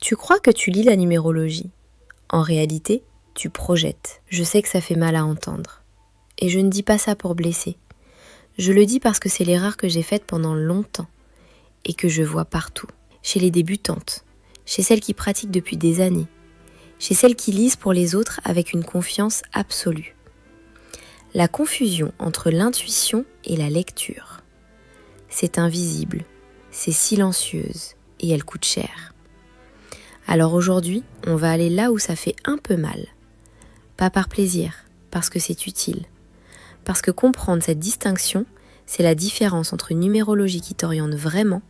Tu crois que tu lis la numérologie. En réalité, tu projettes. Je sais que ça fait mal à entendre. Et je ne dis pas ça pour blesser. Je le dis parce que c'est l'erreur que j'ai faite pendant longtemps et que je vois partout. Chez les débutantes, chez celles qui pratiquent depuis des années, chez celles qui lisent pour les autres avec une confiance absolue. La confusion entre l'intuition et la lecture. C'est invisible, c'est silencieuse et elle coûte cher. Alors aujourd'hui, on va aller là où ça fait un peu mal. Pas par plaisir, parce que c'est utile. Parce que comprendre cette distinction, c'est la différence entre une numérologie qui t'oriente vraiment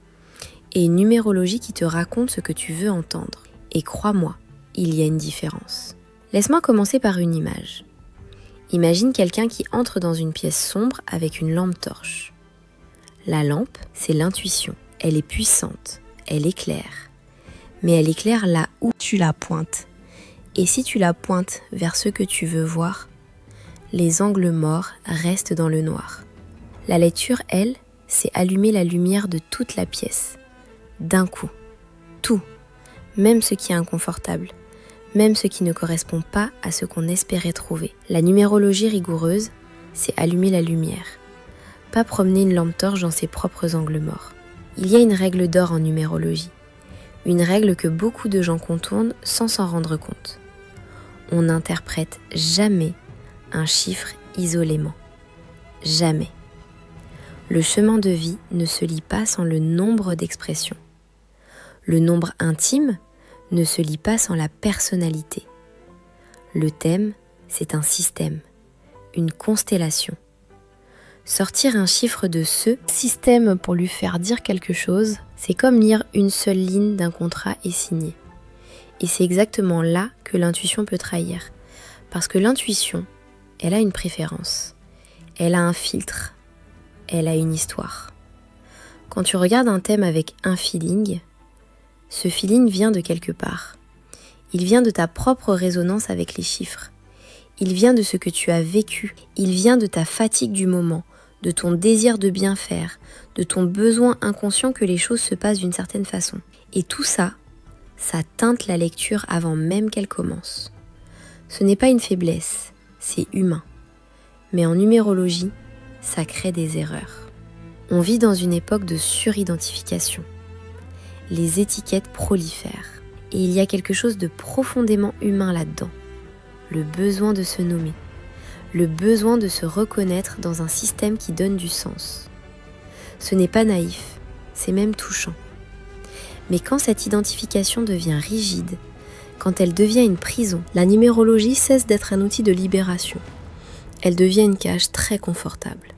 et une numérologie qui te raconte ce que tu veux entendre. Et crois-moi, il y a une différence. Laisse-moi commencer par une image. Imagine quelqu'un qui entre dans une pièce sombre avec une lampe torche. La lampe, c'est l'intuition. Elle est puissante, elle éclaire. Mais elle éclaire là où tu la pointes. Et si tu la pointes vers ce que tu veux voir, les angles morts restent dans le noir. La lecture, elle, c'est allumer la lumière de toute la pièce. D'un coup. Tout. Même ce qui est inconfortable. Même ce qui ne correspond pas à ce qu'on espérait trouver. La numérologie rigoureuse, c'est allumer la lumière. Pas promener une lampe torche dans ses propres angles morts. Il y a une règle d'or en numérologie. Une règle que beaucoup de gens contournent sans s'en rendre compte. On n'interprète jamais un chiffre isolément. Jamais. Le chemin de vie ne se lit pas sans le nombre d'expressions. Le nombre intime ne se lit pas sans la personnalité. Le thème, c'est un système, une constellation. Sortir un chiffre de ce système pour lui faire dire quelque chose, c'est comme lire une seule ligne d'un contrat et signer. Et c'est exactement là que l'intuition peut trahir. Parce que l'intuition, elle a une préférence. Elle a un filtre. Elle a une histoire. Quand tu regardes un thème avec un feeling, ce feeling vient de quelque part. Il vient de ta propre résonance avec les chiffres. Il vient de ce que tu as vécu. Il vient de ta fatigue du moment, de ton désir de bien faire, de ton besoin inconscient que les choses se passent d'une certaine façon. Et tout ça, ça teinte la lecture avant même qu'elle commence. Ce n'est pas une faiblesse, c'est humain. Mais en numérologie, ça crée des erreurs. On vit dans une époque de suridentification. Les étiquettes prolifèrent. Et il y a quelque chose de profondément humain là-dedans. Le besoin de se nommer. Le besoin de se reconnaître dans un système qui donne du sens. Ce n'est pas naïf, c'est même touchant. Mais quand cette identification devient rigide, quand elle devient une prison, la numérologie cesse d'être un outil de libération. Elle devient une cage très confortable.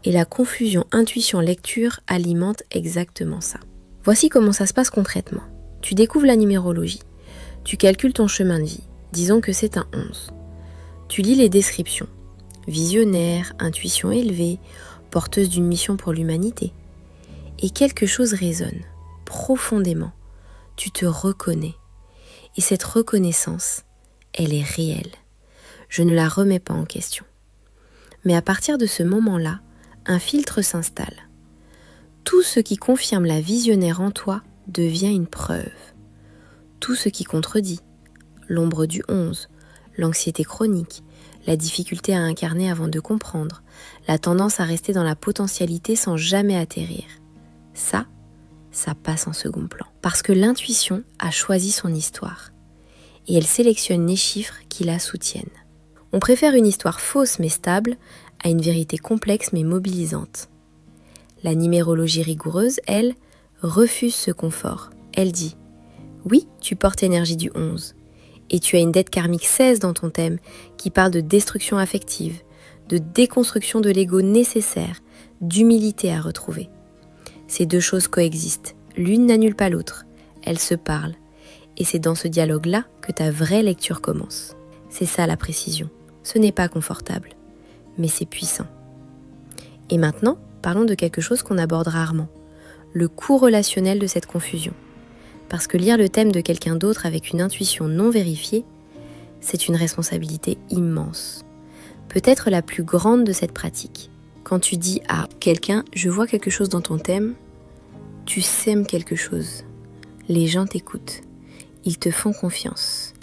Et la confusion intuition-lecture alimente exactement ça. Voici comment ça se passe concrètement. Tu découvres la numérologie. Tu calcules ton chemin de vie. Disons que c'est un 11. Tu lis les descriptions. Visionnaire, intuition élevée, porteuse d'une mission pour l'humanité. Et quelque chose résonne, profondément. Tu te reconnais. Et cette reconnaissance, elle est réelle. Je ne la remets pas en question. Mais à partir de ce moment-là, un filtre s'installe. Tout ce qui confirme la visionnaire en toi devient une preuve. Tout ce qui contredit, l'ombre du 11, l'anxiété chronique, la difficulté à incarner avant de comprendre, la tendance à rester dans la potentialité sans jamais atterrir. Ça passe en second plan. Parce que l'intuition a choisi son histoire. Et elle sélectionne les chiffres qui la soutiennent. On préfère une histoire fausse mais stable à une vérité complexe mais mobilisante. La numérologie rigoureuse, elle, refuse ce confort. Elle dit « Oui, tu portes l'énergie du 11. Et tu as une dette karmique 16 dans ton thème qui parle de destruction affective, de déconstruction de l'ego nécessaire, d'humilité à retrouver. Ces deux choses coexistent. L'une n'annule pas l'autre. Elles se parlent. Et c'est dans ce dialogue-là que ta vraie lecture commence. C'est ça la précision. Ce n'est pas confortable, mais c'est puissant. Et maintenant, parlons de quelque chose qu'on aborde rarement. Le coût relationnel de cette confusion. Parce que lire le thème de quelqu'un d'autre avec une intuition non vérifiée, c'est une responsabilité immense. Peut-être la plus grande de cette pratique. Quand tu dis à quelqu'un « je vois quelque chose dans ton thème », tu sèmes quelque chose. Les gens t'écoutent. Ils te font confiance.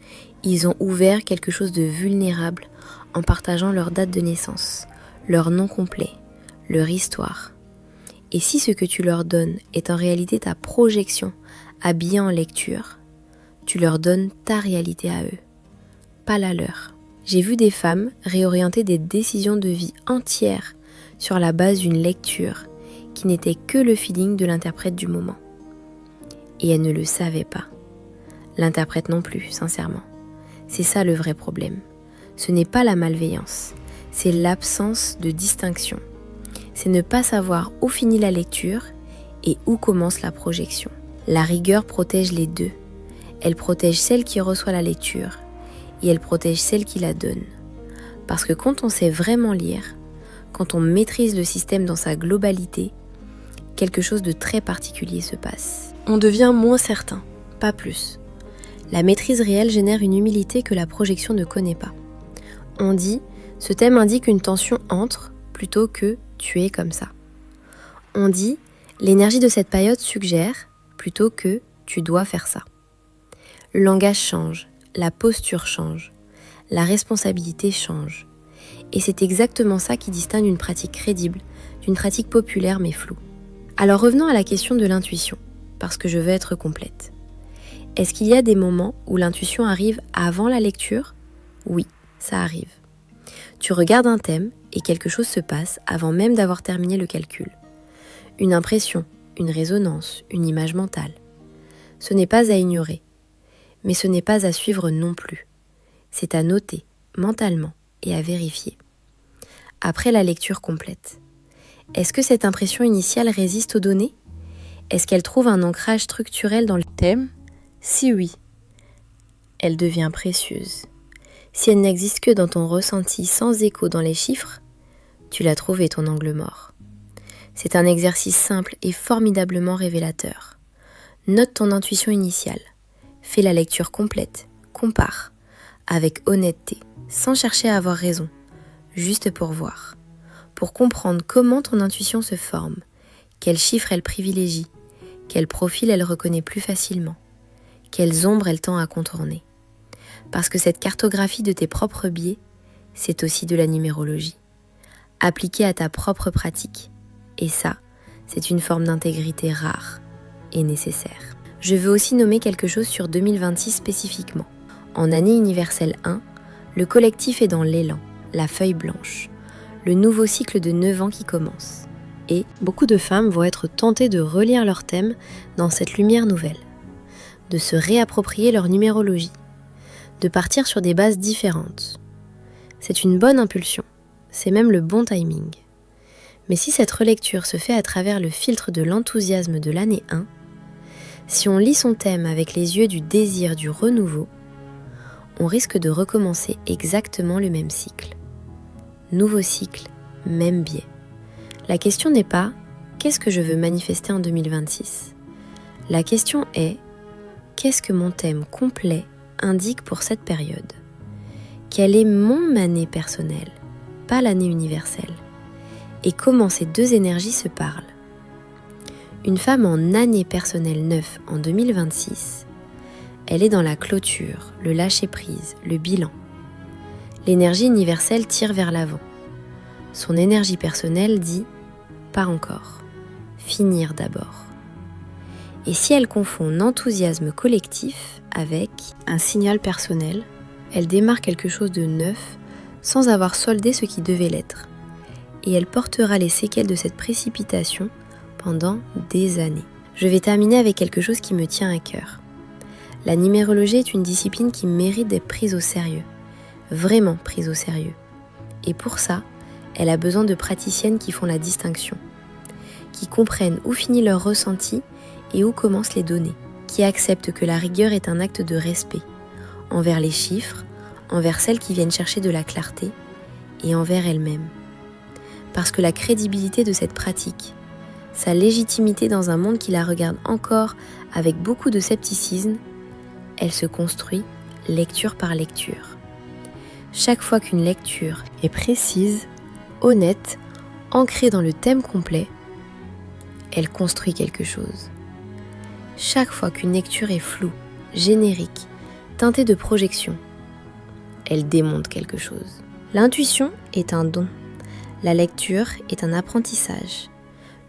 Ils ont ouvert quelque chose de vulnérable en partageant leur date de naissance, leur nom complet, leur histoire. Et si ce que tu leur donnes est en réalité ta projection habillée en lecture, tu leur donnes ta réalité à eux, pas la leur. J'ai vu des femmes réorienter des décisions de vie entières sur la base d'une lecture qui n'était que le feeling de l'interprète du moment. Et elles ne le savaient pas. L'interprète non plus, sincèrement. C'est ça le vrai problème. Ce n'est pas la malveillance, c'est l'absence de distinction. C'est ne pas savoir où finit la lecture et où commence la projection. La rigueur protège les deux. Elle protège celle qui reçoit la lecture et elle protège celle qui la donne. Parce que quand on sait vraiment lire, quand on maîtrise le système dans sa globalité, quelque chose de très particulier se passe. On devient moins certain, pas plus. La maîtrise réelle génère une humilité que la projection ne connaît pas. On dit, ce thème indique une tension entre, plutôt que tu es comme ça. On dit, l'énergie de cette période suggère, plutôt que tu dois faire ça. Le langage change, la posture change, la responsabilité change. Et c'est exactement ça qui distingue une pratique crédible d'une pratique populaire mais floue. Alors revenons à la question de l'intuition, parce que je veux être complète. Est-ce qu'il y a des moments où l'intuition arrive avant la lecture ? Oui, ça arrive. Tu regardes un thème et quelque chose se passe avant même d'avoir terminé le calcul. Une impression, une résonance, une image mentale. Ce n'est pas à ignorer, mais ce n'est pas à suivre non plus. C'est à noter, mentalement, et à vérifier. Après la lecture complète, est-ce que cette impression initiale résiste aux données ? Est-ce qu'elle trouve un ancrage structurel dans le thème ? Si oui, elle devient précieuse. Si elle n'existe que dans ton ressenti sans écho dans les chiffres, tu l'as trouvé ton angle mort. C'est un exercice simple et formidablement révélateur. Note ton intuition initiale. Fais la lecture complète. Compare. Avec honnêteté, sans chercher à avoir raison. Juste pour voir. Pour comprendre comment ton intuition se forme. Quels chiffres elle privilégie. Quel profil elle reconnaît plus facilement. Quelles ombres elle tend à contourner. Parce que cette cartographie de tes propres biais, c'est aussi de la numérologie. Appliquée à ta propre pratique. Et ça, c'est une forme d'intégrité rare et nécessaire. Je veux aussi nommer quelque chose sur 2026 spécifiquement. En année universelle 1, le collectif est dans l'élan, la feuille blanche, le nouveau cycle de 9 ans qui commence. Et beaucoup de femmes vont être tentées de relire leur thème dans cette lumière nouvelle, de se réapproprier leur numérologie, de partir sur des bases différentes. C'est une bonne impulsion, c'est même le bon timing. Mais si cette relecture se fait à travers le filtre de l'enthousiasme de l'année 1, si on lit son thème avec les yeux du désir du renouveau, on risque de recommencer exactement le même cycle. Nouveau cycle, même biais. La question n'est pas « qu'est-ce que je veux manifester en 2026 ?» La question est « qu'est-ce que mon thème complet indique pour cette période ? Quelle est mon année personnelle, pas l'année universelle ? Et comment ces deux énergies se parlent ? Une femme en année personnelle 9 en 2026, elle est dans la clôture, le lâcher-prise, le bilan. L'énergie universelle tire vers l'avant. Son énergie personnelle dit « pas encore, finir d'abord ». Et si elle confond enthousiasme collectif avec un signal personnel, elle démarre quelque chose de neuf sans avoir soldé ce qui devait l'être. Et elle portera les séquelles de cette précipitation pendant des années. Je vais terminer avec quelque chose qui me tient à cœur. La numérologie est une discipline qui mérite d'être prise au sérieux, vraiment prise au sérieux. Et pour ça, elle a besoin de praticiennes qui font la distinction, qui comprennent où finit leur ressenti et où commencent les données, qui acceptent que la rigueur est un acte de respect, envers les chiffres, envers celles qui viennent chercher de la clarté et envers elles-mêmes. Parce que la crédibilité de cette pratique, sa légitimité dans un monde qui la regarde encore avec beaucoup de scepticisme, elle se construit lecture par lecture. Chaque fois qu'une lecture est précise, honnête, ancrée dans le thème complet, elle construit quelque chose. Chaque fois qu'une lecture est floue, générique, teintée de projection. Elle démontre quelque chose. L'intuition est un don. La lecture est un apprentissage.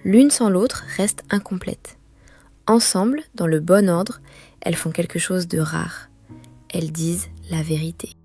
L'une sans l'autre reste incomplète. Ensemble, dans le bon ordre, elles font quelque chose de rare. Elles disent la vérité.